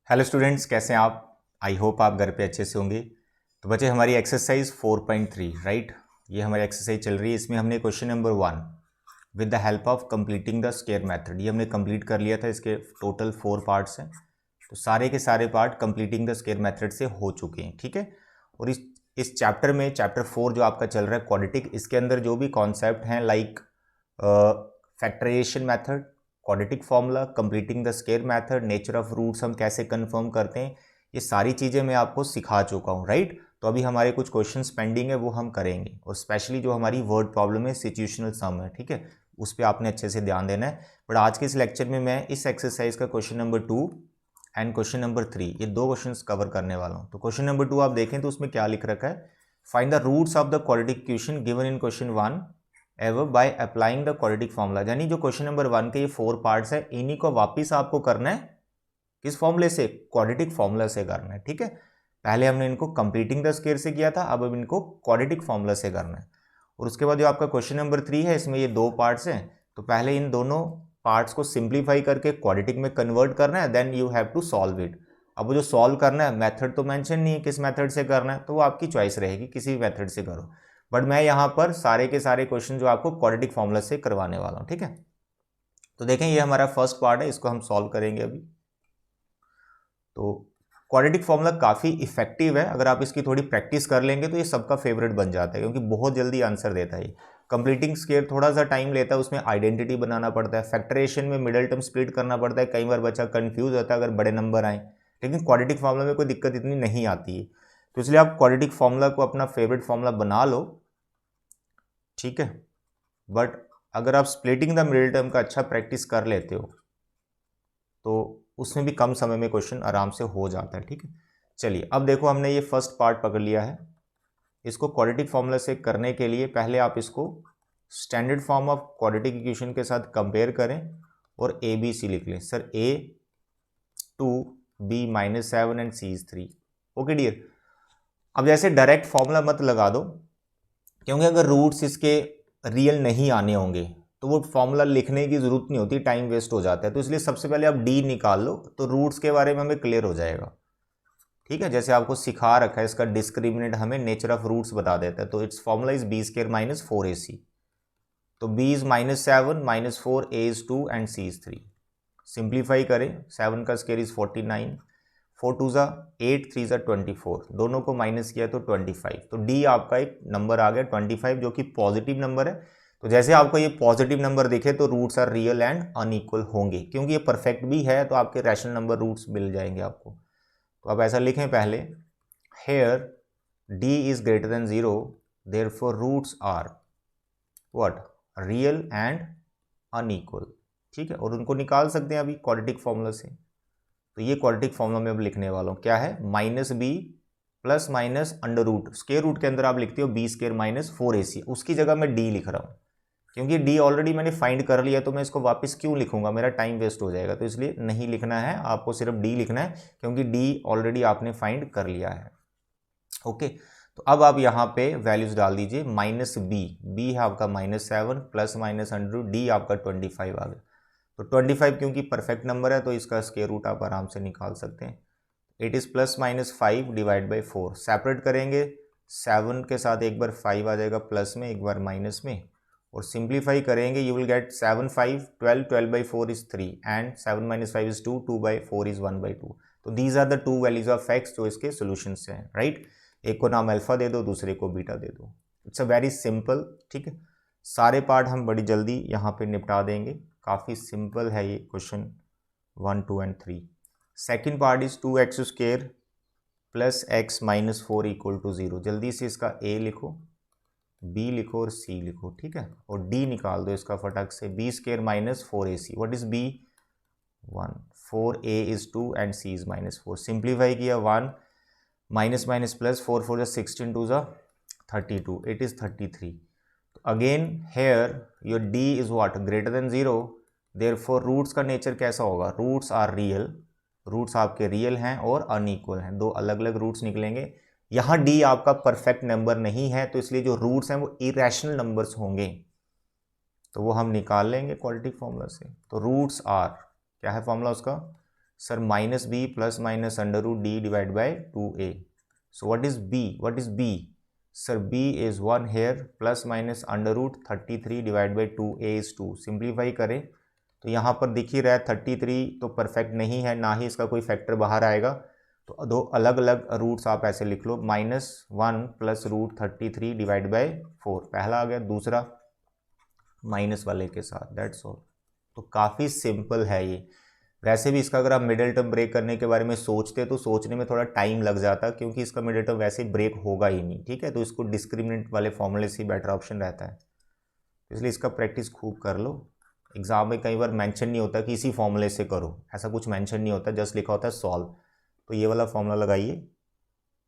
Hello students, कैसे हैं आप? आई होप आप घर पे अच्छे से होंगे। तो बच्चे, हमारी एक्सरसाइज 4.3 राइट, ये हमारी एक्सरसाइज चल रही है। इसमें हमने question number 1 with the help of completing the square method, ये हमने कंप्लीट कर लिया था। इसके टोटल 4 पार्ट्स हैं, तो सारे के सारे part completing the square method से हो चुके हैं। ठीक है। और इस चैप्टर में चैप्टर 4 जो आपका चल रहा है क्वाड्रेटिक, इसके अंदर जो भी कॉन्सेप्ट हैं like factorisation method, quadratic formula, completing the square method, nature of roots हम कैसे कंफर्म करते हैं, ये सारी चीज़ें मैं आपको सिखा चुका हूँ राइट। तो अभी हमारे कुछ क्वेश्चंस पेंडिंग है, वो हम करेंगे। और स्पेशली जो हमारी वर्ड प्रॉब्लम है, सिचुएशनल सम है, ठीक है, उस पर आपने अच्छे से ध्यान देना है। बट आज के इस लेक्चर में मैं इस एक्सरसाइज का question number 2 and question number 3, ये 2 क्वेश्चंस कवर करने वाला हूँ। तो क्वेश्चन नंबर 2 आप देखें तो उसमें क्या लिख रखा है, find the roots of the quadratic equation given in question 1 ever by applying the quadratic formula. यानी जो क्वेश्चन नंबर 1 के ये 4 पार्ट्स है, इन्हीं को वापिस आपको करना है किस फॉर्मूले से, क्वाड्रेटिक फॉर्मूला से करना है। ठीक है, पहले हमने इनको कंप्लीटिंग द स्क्वायर से किया था, अब इनको क्वाड्रेटिक फॉर्मूला से करना है। और उसके बाद जो आपका क्वेश्चन नंबर 3 है, इसमें ये 2 पार्ट्स हैं, तो पहले इन दोनों पार्ट्स को सिंप्लीफाई करके क्वाड्रेटिक में कन्वर्ट करना है, then you have to solve it. अब वो जो सॉल्व करना है, मेथड तो मेंशन नहीं है किस मेथड से करना है, तो वो आपकी चॉइस रहेगी, किसी भी मेथड से करो। बट मैं यहाँ पर सारे के सारे क्वेश्चन जो आपको क्वाड्रेटिक फॉर्मूला से करवाने वाला हूँ। ठीक है, तो देखें ये हमारा फर्स्ट पार्ट है, इसको हम सॉल्व करेंगे अभी। तो क्वाड्रेटिक फॉर्मूला काफ़ी इफेक्टिव है, अगर आप इसकी थोड़ी प्रैक्टिस कर लेंगे तो ये सबका फेवरेट बन जाता है, क्योंकि बहुत जल्दी आंसर देता है। कंप्लीटिंग स्क्वायर थोड़ा सा टाइम लेता है, उसमें आइडेंटिटी बनाना पड़ता है, फैक्टरेशन में मिडल टर्म स्प्लिट करना पड़ता है, कई बार बच्चा कंफ्यूज होता है अगर बड़े नंबर आए। लेकिन क्वाड्रेटिक फॉर्मूला में कोई दिक्कत इतनी नहीं आती है, तो इसलिए आप क्वाड्रेटिक फॉर्मूला को अपना फेवरेट फॉर्मूला बना लो। ठीक है, बट अगर आप स्प्लिटिंग द मिडिल टर्म का अच्छा प्रैक्टिस कर लेते हो तो उसमें भी कम समय में क्वेश्चन आराम से हो जाता है। ठीक है, चलिए अब देखो, हमने ये फर्स्ट पार्ट पकड़ लिया है। इसको क्वाड्रेटिक फॉर्मूला से करने के लिए पहले आप इसको standard form of quadratic equation के साथ कंपेयर करें और ए बी सी लिख लें। Sir a 2 b -7 and c is 3। Okay dear, अब जैसे डायरेक्ट फॉर्मूला मत लगा दो, क्योंकि अगर रूट्स इसके रियल नहीं आने होंगे तो वो फॉर्मूला लिखने की जरूरत नहीं होती, टाइम वेस्ट हो जाता है। तो इसलिए सबसे पहले आप डी निकाल लो, तो रूट्स के बारे में हमें क्लियर हो जाएगा। ठीक है, जैसे आपको सिखा रखा है, इसका डिस्क्रिमिनेंट हमें नेचर ऑफ रूट्स बता देता है। तो it's formula is b² - 4ac। तो b is -7 -4, a is 2 and c is 3। Simplify करें, 7 का स्क्वायर इज 49, 4 2 ज़ा 8, 3 ज़ा 24, दोनों को माइनस किया तो 25। तो डी आपका एक नंबर आ गया 25, जो कि पॉजिटिव नंबर है। तो जैसे आपको ये पॉजिटिव नंबर दिखे तो roots are real and unequal होंगे, क्योंकि ये परफेक्ट भी है तो आपके रैशनल नंबर रूट्स मिल जाएंगे आपको। तो आप ऐसा लिखें पहले, here d is greater than 0, therefore roots are what, real and unequal. ठीक है, और उनको निकाल सकते हैं अभी क्वाड्रेटिक फॉर्मूला से। तो ये क्वाड्रेटिक फॉर्मूला में अब लिखने वाला हूँ, क्या है, -b plus minus under root, square root के अंदर आप लिखते हो b² - 4ac, उसकी जगह मैं d लिख रहा हूँ, क्योंकि d ऑलरेडी मैंने फाइंड कर लिया, तो मैं इसको वापस क्यों लिखूंगा, मेरा टाइम वेस्ट हो जाएगा। तो इसलिए नहीं लिखना है, आपको सिर्फ d लिखना है, क्योंकि d ऑलरेडी आपने फाइंड कर लिया है। ओके, तो अब आप यहाँ पे वैल्यूज डाल दीजिए, -b है आपका -7 plus minus under root, d आपका 25 आ गया। तो 25 क्योंकि परफेक्ट नंबर है तो इसका स्क्वायर रूट आप आराम से निकाल सकते हैं। It is +-5 divide by 4, separate करेंगे, 7 के साथ एक बार 5 आ जाएगा प्लस में, एक बार माइनस में, और सिंप्लीफाई करेंगे, you will get 7 5 12, 12/4 is 3 and 7 - 5 is 2, 2/4 is 1/2। तो these are the 2 values of x जो इसके सोल्यूशन से हैं राइट। एक को नाम अल्फा दे दो, दूसरे को बीटा दे दो। It's a very simple. ठीक है, सारे पार्ट हम बड़ी जल्दी यहाँ पे निपटा देंगे, काफ़ी सिंपल है ये question 1 2 and 3। Second part is 2x² plus x -4 equal to 0। जल्दी से इसका a लिखो, b लिखो और c लिखो। ठीक है, और d निकाल दो इसका फटाक से, b² - 4ac। What is b? 1, 4a is 2 and c is -4। Simplify किया, 1 minus minus plus, 4 4 16, 2 32, it is 33। Again here your d is what, greater than 0, therefore roots का नेचर कैसा होगा, रूट्स आर रियल, रूट्स आपके real हैं और unequal हैं, दो अलग अलग रूट्स निकलेंगे। यहाँ d आपका परफेक्ट नंबर नहीं है, तो इसलिए जो रूट्स हैं वो इरेशनल नंबर्स होंगे, तो वो हम निकाल लेंगे क्वाड्रेटिक फॉर्मूला से। तो रूट्स आर, क्या है फॉर्मूला उसका, sir minus b plus minus under root d divide by 2a. So what is b? What is b? Sir b is 1 here plus minus under root 33 divide by 2a is 2. Simplify करें तो यहाँ पर दिख ही रहा है 33 तो perfect नहीं है, ना ही इसका कोई फैक्टर बाहर आएगा, तो दो अलग अलग रूट्स आप ऐसे लिख लो, -1 प्लस रूट 33 डिवाइड बाई 4 पहला आ गया, दूसरा माइनस वाले के साथ, दैट्स ऑल. तो काफ़ी सिंपल है ये. वैसे भी इसका अगर आप मिडिल टर्म ब्रेक करने के बारे में सोचते तो सोचने में थोड़ा टाइम लग जाता, क्योंकि इसका मिडिल टर्म वैसे ब्रेक होगा ही नहीं. ठीक है, तो इसको डिस्क्रिमिनेंट वाले फॉर्मूले से ही बेटर ऑप्शन रहता है, इसलिए इसका प्रैक्टिस खूब कर लो. एग्जाम में कई बार मेंशन नहीं होता कि इसी फॉर्मूले से करो, ऐसा कुछ मेंशन नहीं होता, जस्ट लिखा होता है सॉल्व. तो ये वाला फॉर्मूला लगाइए,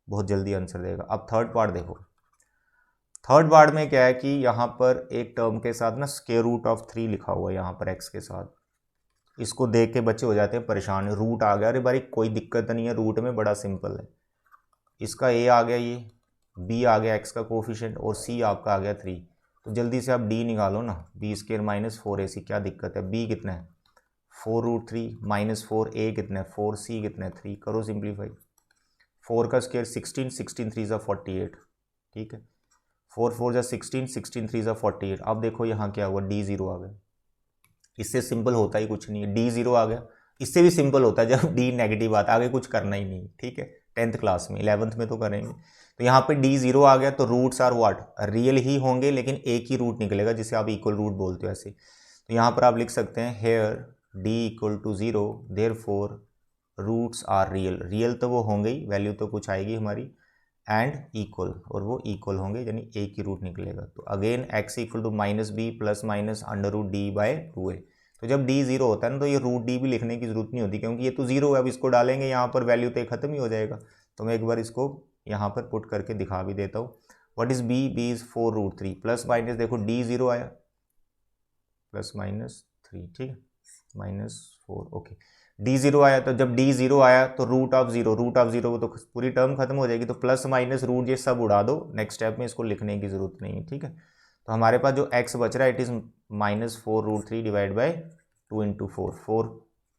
बहुत जल्दी आंसर देगा. अब थर्ड पार्ट देखो. थर्ड पार्ट में क्या है कि यहाँ पर एक टर्म के साथ ना स्क्वायर रूट ऑफ 3 लिखा हुआ है यहाँ पर x के साथ. इसको देख के बच्चे हो जाते हैं परेशान, रूट आ गया. अरे भाई कोई दिक्कत नहीं है, रूट में बड़ा सिंपल है. इसका a आ गया, ये b आ गया x का कोफिशिएंट, और c आपका आ गया 3. तो जल्दी से आप d निकालो ना, b स्क्वायर माइनस 4ac, क्या दिक्कत है. b कितना है 4 रूट 3 माइनस 4, a कितना है 4, c कितना है 3. करो सिंप्लीफाई. 4 का स्क्वायर 16, 16 3 ज़ा 48. ठीक है, 4 4 ज़ा 16, 16 3 ज़ा 48. अब देखो यहाँ क्या हुआ, d0 आ गया. इससे सिंपल होता ही कुछ नहीं है, d0 आ गया. इससे भी सिंपल होता है जब d नेगेटिव आता है, आगे कुछ करना ही नहीं. ठीक है, 10th क्लास में, 11th में तो करेंगे. तो यहाँ पे d0 आ गया, तो रूट्स आर व्हाट, रियल ही होंगे, लेकिन एक ही रूट निकलेगा जिसे आप इक्वल रूट बोलते हो ऐसे. तो यहाँ पर आप लिख सकते हैं here d equal to 0, therefore roots are real. Real तो वो होंगे ही, वैल्यू तो कुछ आएगी हमारी, एंड इक्वल, और वो इक्वल होंगे, यानी एक ही रूट निकलेगा. तो again x equal to minus b plus minus under root d by 2a. तो जब d 0 होता है ना, तो ये रूट d भी लिखने की जरूरत नहीं होती, क्योंकि ये तो 0 है. अब इसको डालेंगे यहाँ पर, वैल्यू तो खत्म ही हो जाएगा. तो मैं एक बार इसको यहाँ पर पुट करके दिखा भी देता हूँ. What is b? b is 4 root 3 plus minus, देखो d0 आया प्लस माइनस 3, ठीक है, -4. ओके, d0 आया, तो जब d0 आया तो रूट ऑफ 0 तो पूरी टर्म खत्म हो जाएगी. तो प्लस माइनस रूट ये सब उड़ा दो, नेक्स्ट स्टेप में इसको लिखने की जरूरत नहीं है. ठीक है, तो हमारे पास जो x बच रहा है, it is -4 root 3 divide by 2 into 4,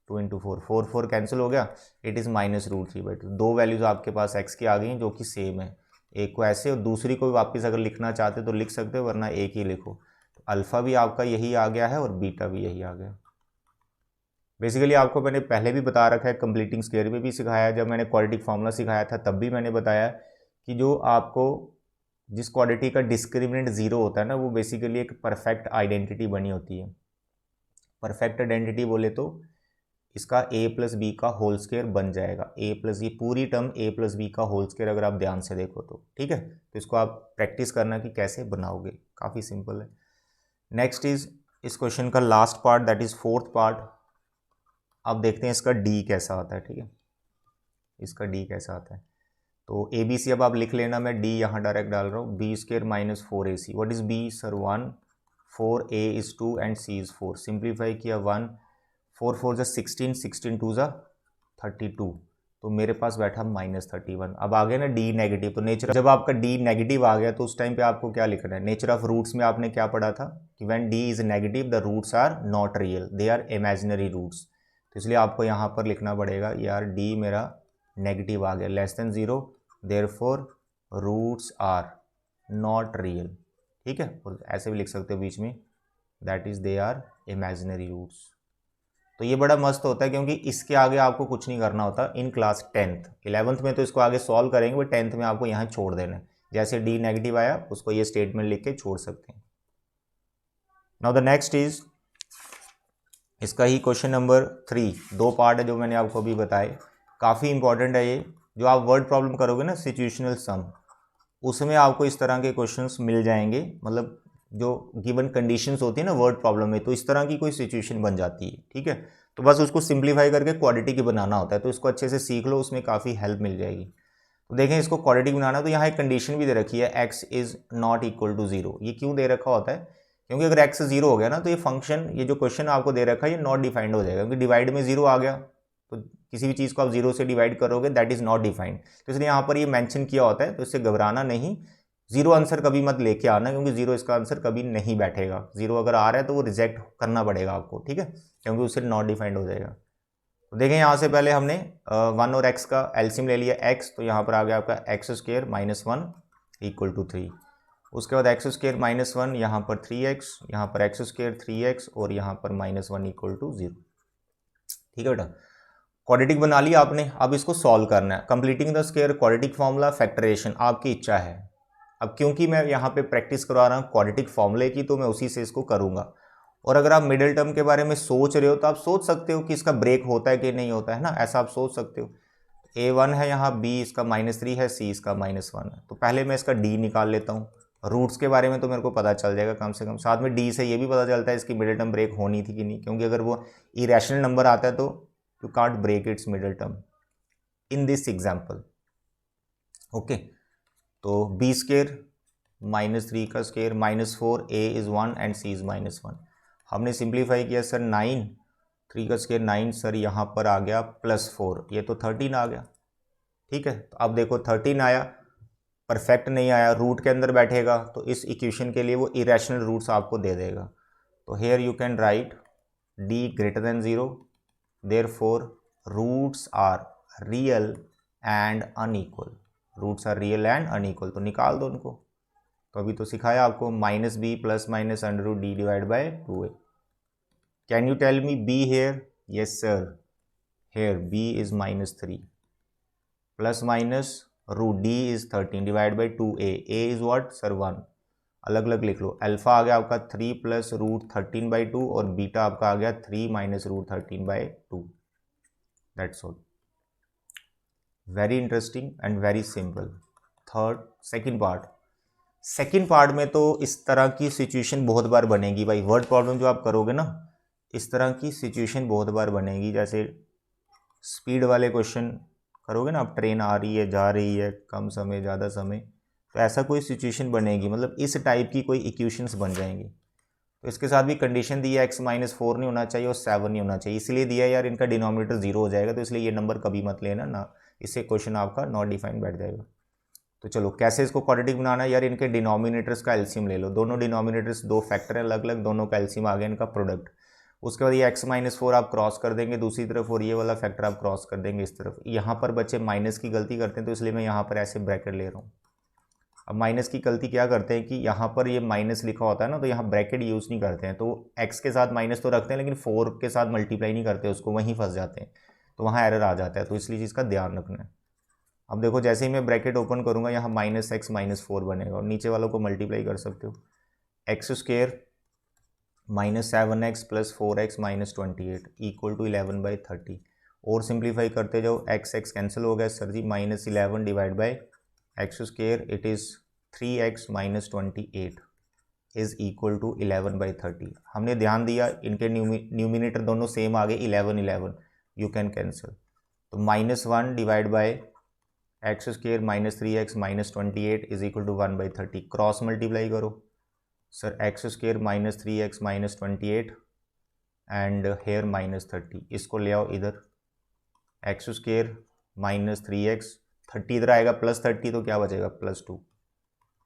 2 into 4, 4 cancel हो गया, it is minus root 3 by 2. दो वैल्यूज़ आपके पास x की आ गई हैं जो कि सेम है. एक को ऐसे और दूसरी को वापस अगर लिखना चाहते तो लिख सकते हो, वरना एक ही लिखो. तो अल्फ़ा भी आपका यही आ गया है और बीटा भी यही आ गया. बेसिकली आपको मैंने पहले भी बता रखा है, कंप्लीटिंग स्क्वायर में भी सिखाया, जब मैंने क्वाड्रेटिक फार्मूला सिखाया था तब भी मैंने बताया कि जो आपको जिस क्वाड्रेटिक का डिस्क्रिमिनेंट 0 होता है ना, वो बेसिकली एक परफेक्ट आइडेंटिटी बनी होती है. परफेक्ट आइडेंटिटी बोले तो इसका a प्लस बी का होल स्क्वायर बन जाएगा. a प्लस, ये पूरी टर्म a प्लस बी का होल स्क्वायर अगर आप ध्यान से देखो तो. ठीक है, तो इसको आप प्रैक्टिस करना कि कैसे बनाओगे, काफ़ी सिंपल है. नेक्स्ट इज इस क्वेश्चन का last part, that is fourth part. अब देखते हैं इसका d कैसा आता है. ठीक है, इसका d कैसा आता है. तो ए बी सी अब आप लिख लेना, मैं d यहाँ डायरेक्ट डाल रहा हूँ. b square minus 4ac. What is b? Sir 1, 4a is 2 and c is 4. Simplify किया, 1 4 4 ज़ा 16, 16 2 ज़ा 32. तो मेरे पास बैठा -31. अब आ गया ना d नेगेटिव. तो नेचर, जब आपका d नेगेटिव आ गया तो उस टाइम पे आपको क्या लिखना है. नेचर ऑफ रूट्स में आपने क्या पढ़ा था कि when d is negative the roots are not real, they are imaginary roots. तो इसलिए आपको यहाँ पर लिखना पड़ेगा यार d मेरा नेगेटिव आ गया, less than 0, therefore roots are not real. ठीक है, और ऐसे भी लिख सकते हो बीच में, that is they are imaginary roots. तो ये बड़ा मस्त होता है, क्योंकि इसके आगे आपको कुछ नहीं करना होता इन क्लास 10th. 11th में तो इसको आगे सॉल्व करेंगे, बट 10th में आपको यहाँ छोड़ देना है. जैसे d नेगेटिव आया उसको ये स्टेटमेंट लिख के छोड़ सकते हैं. नाउ द नेक्स्ट इज इसका ही क्वेश्चन नंबर 3. दो पार्ट है जो मैंने आपको अभी बताए, काफ़ी इंपॉर्टेंट है ये. जो आप वर्ड प्रॉब्लम करोगे ना, सिचुएशनल सम, उसमें आपको इस तरह के क्वेश्चंस मिल जाएंगे. मतलब जो गिवन कंडीशंस होती है ना वर्ड प्रॉब्लम में, तो इस तरह की कोई सिचुएशन बन जाती है. ठीक है, तो बस उसको सिंप्लीफाई करके क्वाड्रेटिक बनाना होता है. तो इसको अच्छे से सीख लो, उसमें काफ़ी हेल्प मिल जाएगी. तो देखें, इसको क्वाड्रेटिक बनाना, तो यहाँ एक कंडीशन भी दे रखी है, x is not equal to 0. ये क्यों दे रखा होता है? क्योंकि अगर x 0 हो गया ना, तो ये फंक्शन, ये जो क्वेश्चन आपको दे रखा है, ये नॉट डिफाइंड हो जाएगा. क्योंकि डिवाइड में 0 आ गया, तो किसी भी चीज़ को आप 0 से डिवाइड करोगे, दैट इज़ नॉट डिफाइंड. तो इसलिए यहाँ पर ये मेंशन किया होता है. तो इससे घबराना नहीं, 0 आंसर कभी मत लेके आना, क्योंकि 0 इसका आंसर कभी नहीं बैठेगा. 0 अगर आ रहा है तो वो रिजेक्ट करना पड़ेगा आपको. ठीक है, क्योंकि उससे नॉट डिफाइंड हो जाएगा. तो देखें यहाँ से पहले हमने 1 और x का एलसीएम ले लिया x, तो यहाँ पर आ गया आपका x square minus 1 equal to 3। उसके बाद एक्स स्क्वायर माइनस 1, यहाँ पर 3x, यहाँ पर एक्स स्क्वायर 3x और यहाँ पर माइनस 1 इक्वल टू 0। ठीक है बेटा, क्वाड्रेटिक बना लिया आपने, अब इसको सॉल्व करना है। Completing the square, quadratic formula, factorisation आपकी इच्छा है। अब क्योंकि मैं यहाँ पे प्रैक्टिस करवा रहा हूँ क्वाड्रेटिक फॉर्मूले की, तो मैं उसी से इसको करूँगा। और अगर आप मिडिल टर्म के बारे में सोच रहे हो तो आप सोच सकते हो कि इसका ब्रेक होता है कि नहीं होता है ना, ऐसा आप सोच सकते हो। a1 है यहाँ, b इसका -3 है, c इसका -1 है। तो पहले मैं इसका d निकाल लेता हूँ। रूट्स के बारे में तो मेरे को पता चल जाएगा कम से कम, साथ में d से ये भी पता चलता है इसकी मिडिल टर्म ब्रेक होनी थी कि नहीं, क्योंकि अगर वो इरेशनल नंबर आता है तो you can't break its middle term in this example. Okay, तो b स्क्वायर -3 का square -4, a is 1 and c is -1। हमने सिंप्लीफाई किया सर 9, 3 का स्क्वायर 9 सर, यहाँ पर आ गया +4, ये तो 13 आ गया। ठीक है, तो अब देखो 13 आया, परफेक्ट नहीं आया, रूट के अंदर बैठेगा तो इस इक्वेशन के लिए वो इरेशनल रूट्स आपको दे देगा। तो here you can write d greater than 0, therefore roots are real and unequal. Roots are real and unequal, तो निकाल दो उनको। तो अभी तो सिखाया आपको -b + -√d divide by 2a। Can you tell me b here? Yes sir, here b is -3 ± √d is 13 divide by 2a। a is what sir? 1। अलग अलग लिख लो। अल्फा आ गया आपका 3 + √13/2 और बीटा आपका आ गया 3 - √13/2। That's all. Very interesting and very simple. Second part में तो इस तरह की सिचुएशन बहुत बार बनेगी भाई। वर्ड प्रॉब्लम जो आप करोगे ना, इस तरह की सिचुएशन बहुत बार बनेगी। जैसे स्पीड वाले क्वेश्चन करोगे ना आप, ट्रेन आ रही है, जा रही है, कम समय ज़्यादा समय, तो ऐसा कोई सिचुएशन बनेगी, मतलब इस टाइप की कोई इक्वेशंस बन जाएंगी। तो इसके साथ भी कंडीशन दी है x -4 नहीं होना चाहिए और 7 नहीं होना चाहिए। इसलिए दिया है यार इनका डिनोमिनेटर 0 हो जाएगा, तो इसलिए ये नंबर कभी मत लेना ना, इससे क्वेश्चन आपका नॉट डिफाइंड बैठ जाएगा। तो चलो कैसे इसको क्वाड्रेटिक बनाना है यार, इनके डिनोमिनेटर्स का एलसीएम ले लो। दोनों डिनोमिनेटर्स दो फैक्टर हैं अलग अलग, दोनों का एलसीएम आ गया इनका प्रोडक्ट। उसके बाद ये x -4 आप क्रॉस कर देंगे दूसरी तरफ और ये वाला फैक्टर आप क्रॉस कर देंगे इस तरफ। यहाँ पर बच्चे माइनस की गलती करते हैं, तो इसलिए मैं यहाँ पर ऐसे ब्रैकेट ले रहा हूँ। अब माइनस की गलती क्या करते हैं कि यहाँ पर ये माइनस लिखा होता है ना, तो यहाँ ब्रैकेट यूज़ नहीं करते हैं, तो x के साथ माइनस तो रखते हैं लेकिन 4 के साथ मल्टीप्लाई नहीं करते उसको, वहीं फंस जाते हैं, तो वहाँ एरर आ जाता है। तो इसलिए चीज़ का ध्यान रखना है। अब देखो जैसे ही मैं ब्रैकेट ओपन करूँगा यहाँ -x -4 बनेगा और नीचे वालों को मल्टीप्लाई कर सकते हो। x square -7x + 4x -28 equal to 11/30। और सिंप्लीफाई करते जाओ, x कैंसिल हो गया sir ji, -11 divide by x square, it is 3x -28 is equal to 11/30। हमने ध्यान दिया इनके न्यूमिनेटर दोनों सेम आ गए, 11 11, यू कैन कैंसिल। तो -1 divide by x square -3x -28 is equal to 1/30। Cross multiply करो sir, x square -3x -28 and here -30, इसको ले आओ इधर। एक्स स्क्वायर -3x, 30 इधर आएगा, +30 तो क्या बचेगा +2।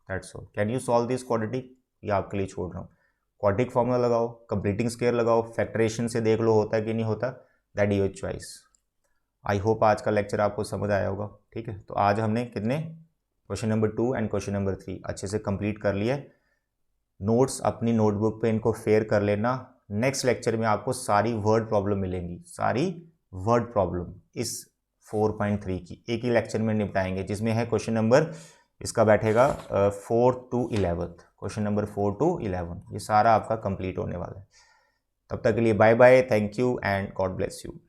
That's all. Can you solve this quadratic? ये आपके लिए छोड़ रहा हूँ। क्वाड्रेटिक फॉर्मूला लगाओ, कंप्लीटिंग स्क्वायर लगाओ, फैक्टरेशन से देख लो होता है कि नहीं होता, that your choice. I hope आज का लेक्चर आपको समझ आया होगा। ठीक है, तो आज हमने कितने question number 2 and question number 3 अच्छे से कंप्लीट कर लिया। नोट्स अपनी नोटबुक पे इनको फेयर कर लेना। नेक्स्ट लेक्चर में आपको सारी वर्ड प्रॉब्लम मिलेंगी, सारी वर्ड प्रॉब्लम इस 4.3 की एक ही लेक्चर में निपटाएंगे, जिसमें है क्वेश्चन नंबर इसका बैठेगा 4 to 11, क्वेश्चन नंबर 4 to 11, ये सारा आपका कंप्लीट होने वाला है। तब तक के लिए bye bye, thank you and God bless you.